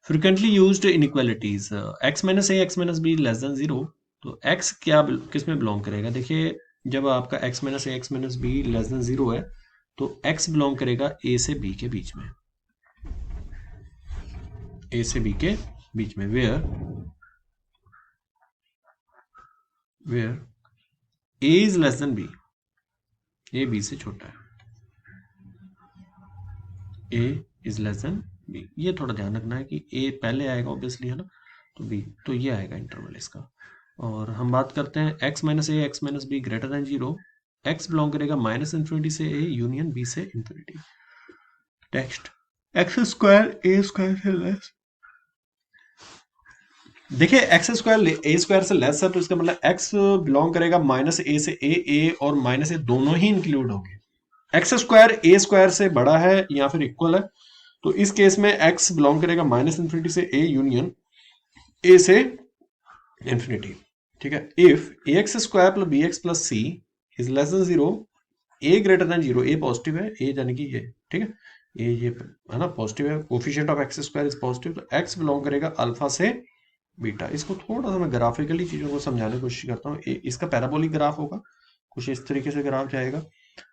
Frequently used inequalities, x minus A x minus be less than zero. तो x क्या किस में belong करेगा? देखिए, जब आपका x minus A x minus be less than zero है तो x बिलोंग करेगा a से b के बीच में, a से b के बीच में, where a is less than b, a b से छोटा है, a is less than b। ये थोड़ा ध्यान रखना है कि a पहले आएगा ऑब्वियसली, है ना, तो b, तो ये आएगा इंटरवल इसका। और हम बात करते हैं x minus A x minus be greater than zero, x belong करेगा माइनस इन्फिनिटी से a यूनियन b से इन्फिनिटी। नेक्स्ट, एक्स स्क्वायर ए स्क्वायर से लेस। देखिए, एक्स स्क्वायर ए स्क्वायर से लेस है तो इसका मतलब एक्स बिलोंग करेगा माइनस ए से ए और माइनस ए दोनों ही इंक्लूड होंगे। एक्स स्क्वायर ए स्क्वायर से बड़ा है या फिर इक्वल है, तो इस केस में एक्स बिलोंग करेगा माइनस इन्फिनिटी से ए यूनियन ए से इन्फिनिटी। ठीक है, if A x square plus B x plus C is less than zero, a greater than zero, A positive है, ए यानी कि ये, ठीक है, ये है ना पॉजिटिव है, coefficient of x square is positive, तो एक्स बिलोंग करेगा अल्फा से बीटा। इसको थोड़ा सा मैं ग्राफिकली चीजों को समझाने की कोशिश करता हूँ। इसका पैराबोलिक ग्राफ होगा, कुछ इस तरीके से ग्राफ जाएगा,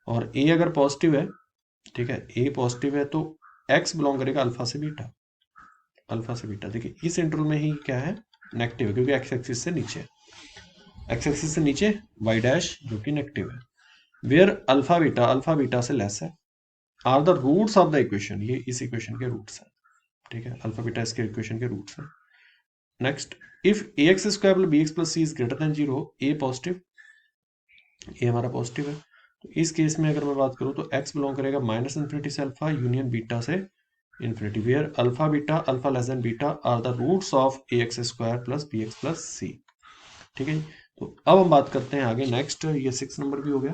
और ए अगर पॉजिटिव है, ठीक है, ए पॉजिटिव है तो एक्स बिलोंग करेगा अल्फा से बीटा, अल्फा से बीटा। देखिए इस इंटरवल में ही क्या है, नेगेटिव है, क्योंकि एक्स एक्सिस से नीचे, एक्स एक्सिस से नीचे वाई डैश जो कि नेगेटिव है, वेयर अल्फा बीटा से लेस है, are the roots of the equation, ये इस इक्वेशन के रूट्स है, ठीक है, अल्फा बीटा इसके इक्वेशन के रूट्स है। Next, if A x square plus B x plus C is greater than zero, A positive, A हमारा पॉजिटिव है, तो इस केस में अगर मैं बात करूं तो एक्स बिलोंग करेगा माइनस इन्फिनिटी से अल्फा यूनियन बीटा से infinity, where alpha less than beta are the roots of A x square plus B x plus C. ठीक है, तो अब हम बात करते हैं आगे। नेक्स्ट, ये 6 नंबर भी हो गया,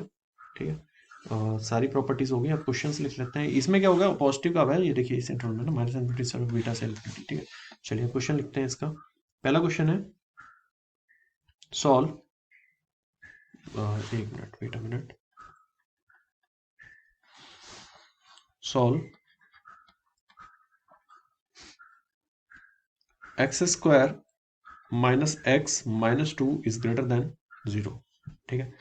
ठीक है, सारी प्रॉपर्टीज हो गई। अब क्वेश्चंस लिख लेते हैं। इसमें क्या होगा, पॉजिटिव का है, ये देखिए इस इंटरवल में ना, माइनस इन्फिनिटी से बीटा से इन्फिनिटी, ठीक है। चलिए क्वेश्चन लिखते हैं इसका। पहला क्वेश्चन है, सॉल्व, एक minute, wait a minute, solve X square minus X minus two is greater than zero. ठीक है,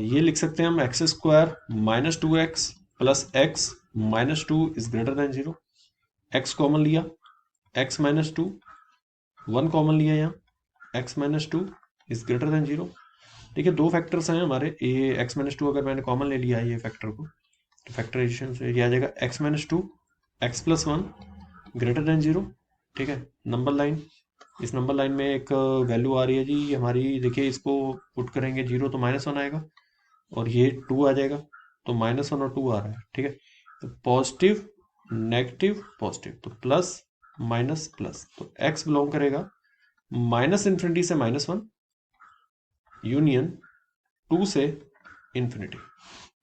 ये लिख सकते हैं हम, X square minus two X plus X minus two is greater than zero. X common लिया, X minus two, one common लिया यहाँ, X minus two is greater than zero. देखिए दो फैक्टर्स हैं हमारे, ये एक्स माइनस टू अगर मैंने कॉमन ले लिया है ये फैक्टर को, तो फैक्टराइजेशन से ये आ जाएगा x minus two X plus one greater than zero. ठीक है, नंबर लाइन, इस नंबर लाइन में एक वैल्यू आ रही है जी हमारी, देखिए इसको पुट करेंगे जीरो तो माइनस वन आएगा, और ये टू आ जाएगा, तो माइनस वन और टू आ रहा है। ठीक है, तो पॉजिटिव नेगेटिव पॉजिटिव, तो प्लस माइनस प्लस, तो एक्स बिलोंग करेगा माइनस इन्फिनिटी से माइनस वन यूनियन टू से इन्फिनिटी।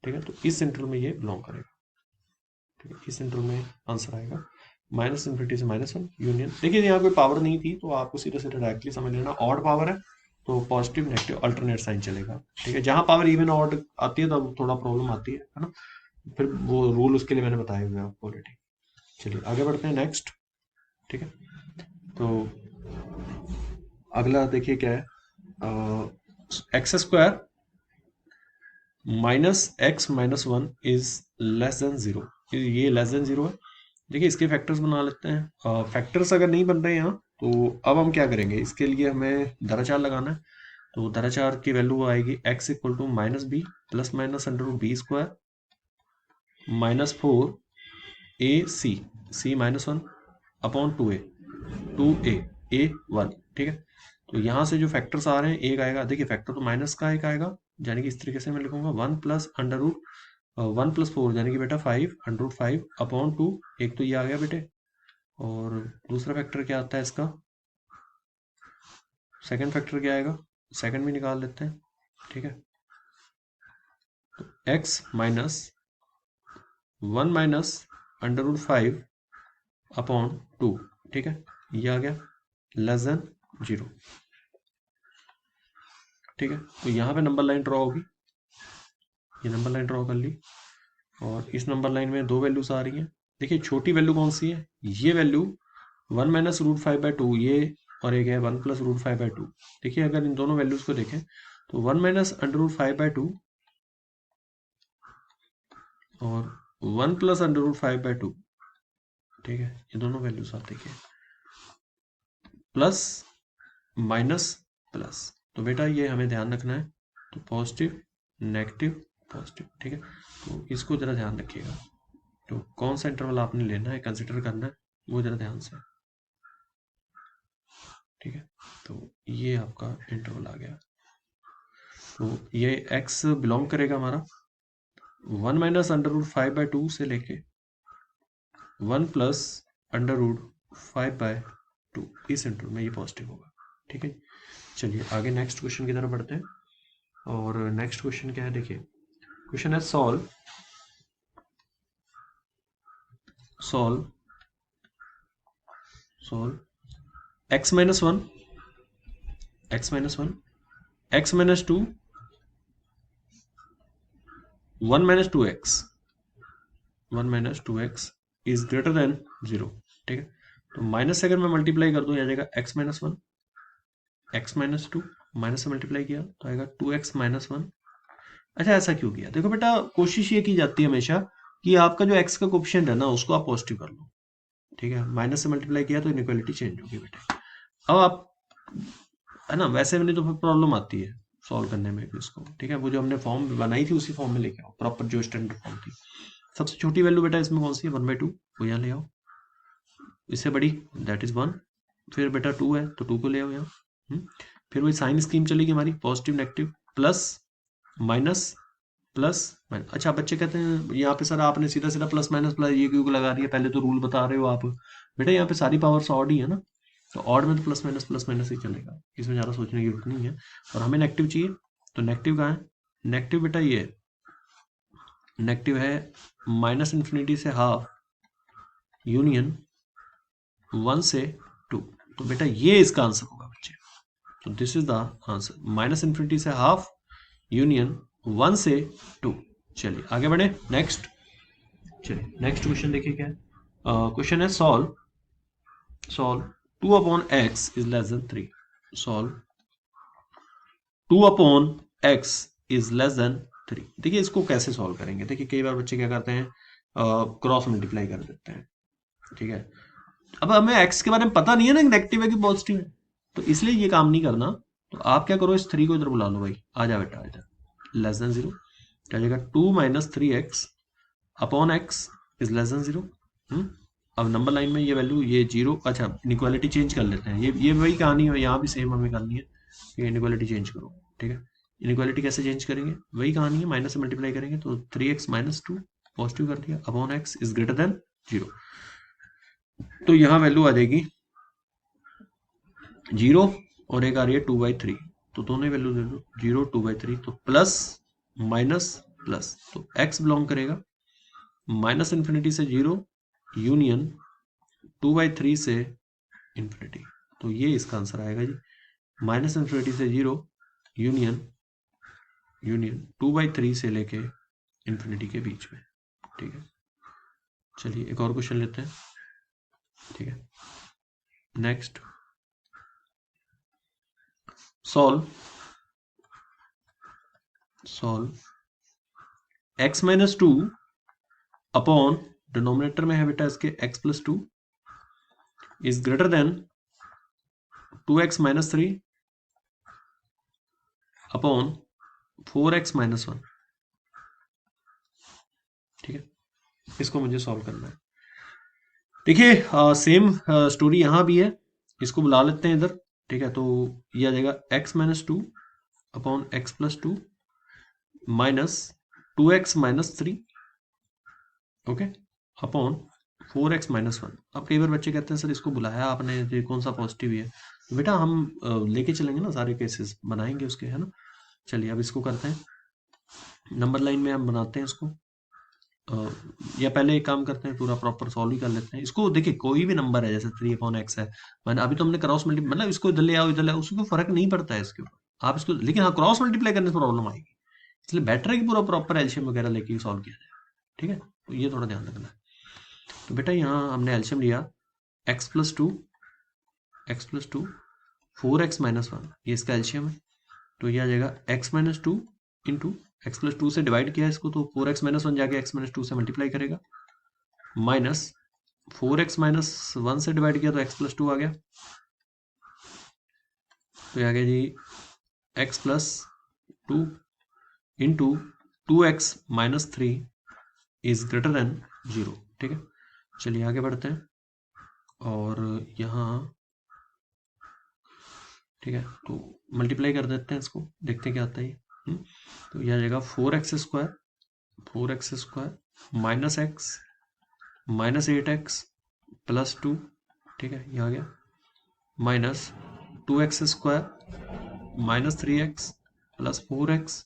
ठीक है, तो इस इंटरवल में ये बिलोंग करेगा। ठीक है, इस इंटरवल में आंसर आएगा माइनस इन्फिनिटी से माइनस वन यूनियन। देखिए यहाँ कोई पावर नहीं थी तो आपको सीधे सीधे डायरेक्टली समझ लेना, ऑड पावर है तो पॉजिटिव नेगेटिव अल्टरनेट साइन चलेगा। ठीक है, जहां पावर इवन ऑड आती है तब थोड़ा प्रॉब्लम आती है ना, फिर वो रूल उसके लिए मैंने बताए हुए आपको ऑलरेडी। चलिए आगे बढ़ते हैं, नेक्स्ट। ठीक है, तो अगला देखिए क्या है, x square minus X minus one is less than zero, ये लेस देन जीरो है। देखिए इसके फैक्टर्स बना लेते हैं। फैक्टर्स अगर नहीं बन रहे यहाँ तो अब हम क्या करेंगे, इसके लिए हमें दराचार लगाना है। तो दराचार की वैल्यू आएगी x equal to minus b plus minus under root b square minus four a c, c minus one upon two a one. ठीक है, तो यहाँ से जो फैक्टर्स आ रहे हैं, एक आएगा, देखिए फैक्टर तो माइनस का एक आएगा, यानी कि इस तरीके से मैं लिखूंगा one plus under root one plus four, यानी कि बेटा five under root five upon two, एक तो ये आ गया बेटे, और दूसरा फैक्टर क्या आता है इसका, सेकंड फैक्टर क्या आएगा, सेकंड भी निकाल लेते हैं। ठीक है, तो x minus one minus under root five upon two, ठीक है, ये आ गया लेस देन जीरो। ठीक है, तो यहाँ पे नंबर लाइन ड्रॉ होगी, ये नंबर लाइन ड्रॉ कर ली, और इस नंबर लाइन में दो वैल्यूज आ रही हैं। देखिए छोटी वैल्यू कौन सी है, ये वैल्यू 1 माइनस रूट 5/2 ये, और एक है 1 प्लस रूट 5/2। देखिए अगर इन दोनों वैल्यूज को देखें तो 1 माइनस अंडर रूट 5/2 और 1 प्लस अंडर रूट 5/2, ठीक है, ये दोनों वैल्यूज आप देखिए, प्लस माइनस प्लस। तो बेटा ये हमें ध्यान रखना है, तो पॉजिटिव नेगेटिव पॉजिटिव, ठीक है। तो इसको जरा ध्यान रखिएगा, तो कौन सा इंटरवल आपने लेना है, कंसिडर करना है, वो जरा ध्यान से, ठीक है। तो ये आपका इंटरवल आ गया। तो ये x बिलोंग करेगा हमारा 1 माइनस अंडर रूट 5/2 से लेके 1 प्लस अंडर रूट 5/2, इस इंटरवल में ये पॉजिटिव होगा, ठीक है। चलिए आगे नेक्स्ट क्वेश्चन की तरफ बढ़ते हैं। और नेक्स्ट क्वेश्चन क्या है, देखिए क्वेश्चन है solve solve solve x minus 1 x minus 1 x minus 2 1 minus 2x 1 minus 2x is greater then 0, ठीक है। तो माइनस से अगर मैं मल्टीप्लाई कर दूं, आ जाएगा x minus 1 x minus 2, minus से मल्टीप्लाई किया तो आएगा 2x माइनस 1। अच्छा ऐसा क्यों किया, देखो बेटा कोशिश ये की जाती है हमेशा कि आपका जो x का कोफिशिएंट है ना उसको आप पॉजिटिव कर लो, ठीक है। माइनस से मल्टीप्लाई किया तो इनइक्वालिटी चेंज होगी बेटा। अब आप, है ना, वैसे में नहीं तो फिर प्रॉब्लम आती है सॉल्व करने में भी इसको, ठीक है। वो जो हमने फॉर्म बनाई थी उसी फॉर्म में लेके आओ, प्रॉपर जो स्टैंडर्ड फॉर्म थी। सबसे छोटी वैल्यू बेटा इसमें कौन सी है, 1/2, वो यहाँ ले आओ। इससे बड़ी दैट इज 1, फिर बेटा 2 है तो 2 को ले आओ यहाँ। फिर वही साइन स्कीम चलेगी हमारी, positive negative plus minus plus minus. अच्छा बच्चे कहते हैं यहाँ पे सर आपने सीधा सीधा प्लस माइनस प्लस ये क्यों लगा दिया, पहले तो रूल बता रहे हो आप। बेटा यहाँ पे सारी पावर्स ऑड ही है ना, तो ऑड में तो प्लस माइनस ही चलेगा, इसमें ज़्यादा सोचने की जरूरत नहीं है। और हमें नेगेटिव चाहिए, तो नेगेटिव कहाँ है, नेगेटिव बेटा ये नेगेटिव है माइनस इन्फिनिटी से हाफ यूनियन 1 से 2। तो बेटा ये इसका आंसर होगा बच्चे, तो this is the answer, minus infinity से हाफ यूनियन 1 से 2। चलिए आगे बढ़े नेक्स्ट। चलिए नेक्स्ट क्वेश्चन देखिए क्या है, क्वेश्चन है solve 2 upon x is less then 3। Solve 2 upon x is less then 3। देखिए इसको कैसे सॉल्व करेंगे, देखिए कई बार बच्चे क्या करते हैं, क्रॉस मल्टीप्लाई कर देते हैं, ठीक है। अब हमें x के बारे में पता नहीं है ना नेगेटिव है कि पॉजिटिव है, तो इसलिए ये काम नहीं करना। तो आप क्या करो, इस 3 को इधर बुला लो भाई, आ जा बेटा इधर, लेस देन 0, क्या जाएगा 2 minus 3x upon x is less then 0। अब नंबर लाइन में ये वैल्यू ये 0, अच्छा इनइक्वालिटी चेंज कर लेते हैं, ये वही कहानी है, यहाँ भी सेम हमें करनी है, ये इनइक्वालिटी चेंज करो, ठीक है। इनइक्वालिटी कैसे चेंज करेंगे, वही कहानी है, माइनस से मल्टीप्लाई करेंगे तो 3x माइनस 2 पॉजिटिव कर दिया upon x is greater then 0। तो यहाँ वैल्यू आ जाएगी 0 और एक आ रही है 2/3, तो दोनों वैल्यू दे दो 0 2/3, तो प्लस माइनस प्लस, तो x बिलोंग करेगा माइनस इन्फिनिटी से 0 यूनियन 2/3 से इन्फिनिटी। तो ये इसका आंसर आएगा जी, माइनस इन्फिनिटी से 0 यूनियन 2/3 से लेके इन्फिनिटी के बीच में, ठीक है। चलिए एक और क्वेश्चन लेते हैं, ठीक है। Next solve x minus 2 upon denominator में है बेटा इसके x plus 2 is greater then 2x minus 3 upon 4x minus 1, ठीक है। इसको मुझे सॉल्व करना है। देखिए सेम स्टोरी यहाँ भी है, इसको बुला लेते हैं इधर, ठीक है। तो ये आ जाएगा x minus 2 upon x plus 2 minus 2x minus 3, okay, upon 4x minus 1। अब कई बार बच्चे कहते हैं सर इसको बुलाया आपने, ये कौन सा पॉजिटिव है, तो बेटा हम लेके चलेंगे ना, सारे केसेस बनाएंगे उसके, है ना। चलिए अब इसको करते हैं, नंबर लाइन में हम बनाते हैं इसको, या पहले एक काम करते हैं, पूरा प्रॉपर सॉल्व ही कर लेते हैं इसको। देखिए कोई भी नंबर है, जैसे 3/x है, मैंने अभी तो हमने क्रॉस मल्टीप्लाई, मतलब इसको इधर ले आओ इधर ले आओ, उसको फर्क नहीं पड़ता है इसके ऊपर, आप इसको, लेकिन हाँ क्रॉस मल्टीप्लाई करने से प्रॉब्लम आएगी, इसलिए बेटर है कि पूरा प्रॉपर एल्शियम वगैरह लेके सॉल्व किया जाए, ठीक है। तो ये थोड़ा ध्यान रखना है। तो बेटा यहाँ हमने एल्शियम लिया, x plus two, X plus two, 4x-1, ये इसका एलसीएम है, तो ये आ जाएगा x-2 into x plus two से डिवाइड किया इसको तो 4x-1 जाके x-2 से मल्टीप्लाई करेगा, माइनस 4x-1 से डिवाइड किया तो x प्लस टू आ गया, तो ये आ गया जी x plus two into 2x-3 is greater then 0। ठीक है, चलिए आगे बढ़ते हैं और यहाँ ठीक है तो मल्टीप्लाई कर देते हैं इसको, देखते हैं क्या आता है ये। तो यह आ जाएगा 4x² minus X minus 8x plus 2, ठीक है ये आ गया, minus 2x² minus 3x plus 4x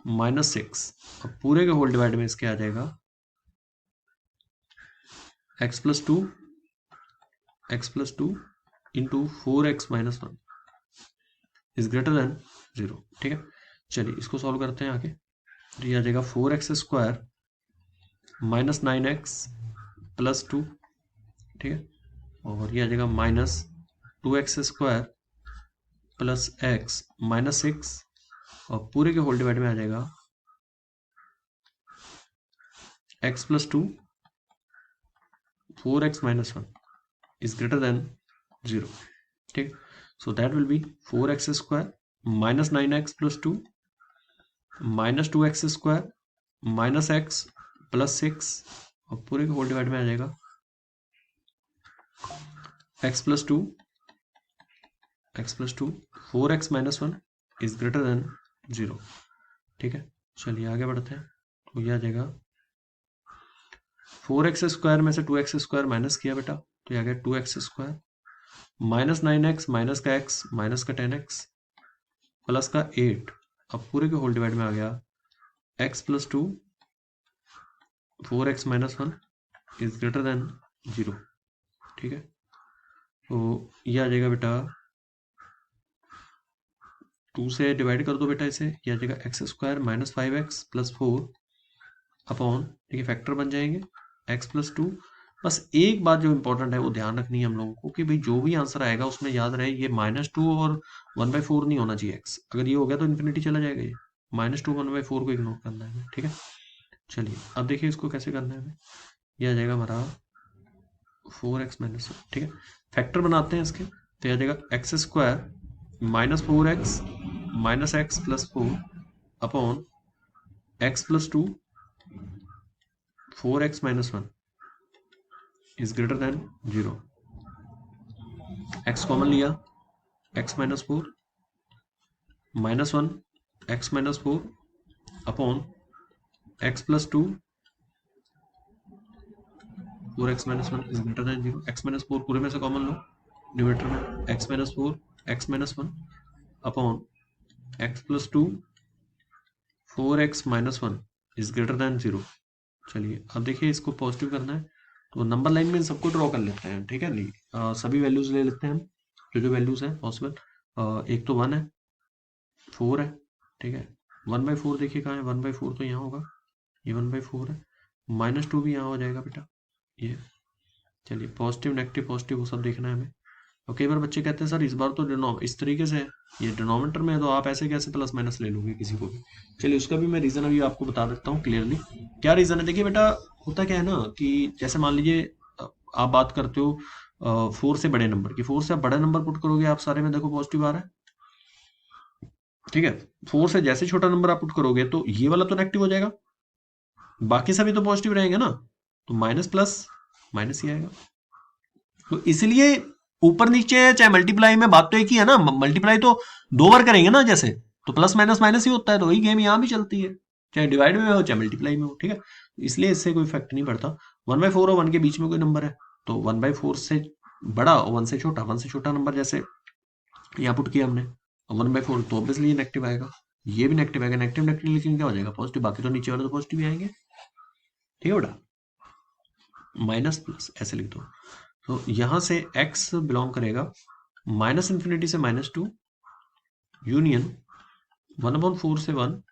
minus 6, अब पूरे के होल डिवाइड में इसके आ जाएगा x plus two into 4x-1 is greater then 0। ठीक है, चलिए इसको सॉल्व करते हैं आगे, तो ये आ जाएगा 4x² माइनस 9x प्लस 2, ठीक है, और ये आ जाएगा minus 2x² plus x minus 6, और पूरे के होल डिवाइड में आ जाएगा x plus 2 4x-1 is greater than 0। ठीक, so that will be 4x² minus 9x plus 2 minus 2x² minus x plus 6, और पूरे के होल डिवाइड में आ जाएगा x plus 2 4x-1 is greater than 0। ठीक है, चलिए आगे बढ़ते हैं, तो यह आ जाएगा 4x² में से 2x² माइनस किया बेटा, तो यह आ गया 2x² माइनस 9x माइनस का x माइनस का 10x प्लस का 8, अब पूरे के होल डिवाइड में आ गया x plus 2 4x-1 is greater then 0। ठीक है, तो यह आ जाएगा बेटा 2 से डिवाइड कर दो बेटा इसे, यह आ जाएगा x² minus 5x plus 4 upon, ठीक है फैक्टर बन जाएंगे x प्लस 2। बस एक बात जो इंपॉर्टेंट है वो ध्यान रखनी है हम लोगों को कि भाई जो भी आंसर आएगा उसमें याद रहे ये -2 और 1/4 नहीं होना चाहिए x, अगर ये हो गया तो इन्फिनिटी चला जाएगा, ये -2 1/4 को इग्नोर करना है, ठीक है। चलिए अब देखिए इसको कैसे करना है हमें, ये आ जाएगा हमारा 4x-1, ठीक है, फैक्टर बनाते हैं इसके, तो यह आ जाएगा x² minus 4x minus x plus 4 upon x plus 2 4x-1 is greater then 0। x common लिया, x minus 4 minus 1 x minus 4 upon x plus 2 4x-1 is greater then 0। x minus 4 पूरे में से कॉमन लो, न्यूमरेटर में x minus 4 x-1 upon x plus 2 4x-1 is greater then 0। चलिए अब देखिए इसको positive करना है, तो नंबर लाइन में सबको ड्रॉ कर लेते हैं, ठीक है, नहीं सभी वैल्यूज ले लेते हैं हम, जो वैल्यूज हैं पॉसिबल, एक तो 1 है, 4 है, ठीक है, 1/4 देखिए कहाँ है, 1/4 तो यहाँ होगा, ये 1/4 है, -2 भी यहाँ हो जाएगा बेटा ये। चलिए पॉजिटिव नेगेटिव पॉजिटिव वो सब देखना है हमें, और कई बार बच्चे कहते हैं सर इस बार तो इस तरीके से ये डिनोमिनेटर में है तो आप ऐसे कैसे प्लस माइनस ले लोगे किसी को भी। चलिए उसका भी मैं रीज़न अभी आपको बता देता हूँ क्लियरली, क्या रीज़न है। देखिए बेटा होता क्या है ना कि जैसे मान लीजिए आप बात करते हो 4 से बड़े नंबर की, 4 से आप बड़ा नंबर पुट करोगे आप सारे में देखो पॉजिटिव आ रहा है, ठीक है, 4 से जैसे छोटा नंबर आप पुट करोगे तो ये वाला तो नेगेटिव हो जाएगा, बाकी सभी तो पॉजिटिव रहेंगे ना, तो माइनस प्लस माइनस ही आएगा। तो इसलिए ऊपर नीचे चाहे मल्टीप्लाई में बात तो एक ही है ना, मल्टीप्लाई तो 2 बार करेंगे ना जैसे, तो प्लस माइनस माइनस ही होता है, तो वही गेम यहाँ भी चलती है, चाहे डिवाइड में हो चाहे मल्टीप्लाई में हो, ठीक है, इसलिए इससे कोई इफेक्ट नहीं पड़ता। 1/4 और 1 के बीच में कोई नंबर है तो 1/4 से बड़ा और 1 से छोटा, 1 से छोटा नंबर जैसे यहाँ पुट किया हमने 1/4 तो ऑब्वियसली नेगेटिव आएगा, ये भी नेगेटिव आएगा, नेगेटिव नेगेटिव लेकिन क्या हो जाएगा पॉजिटिव, बाकी तो नीचे वाले तो पॉजिटिव ही आएंगे, ठीक है बेटा, माइनस प्लस ऐसे लिख दो। तो यहां से x बिलोंग करेगा -∞ से -2 यूनियन 1/4 से 1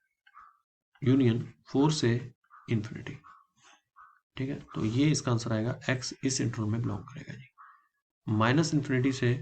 यूनियन 4 से इन्फिनिटी, ठीक है, तो ये इसका आंसर आएगा x इस इंटरवल में बिलोंग करेगा जी। माइनस इन्फिनिटी से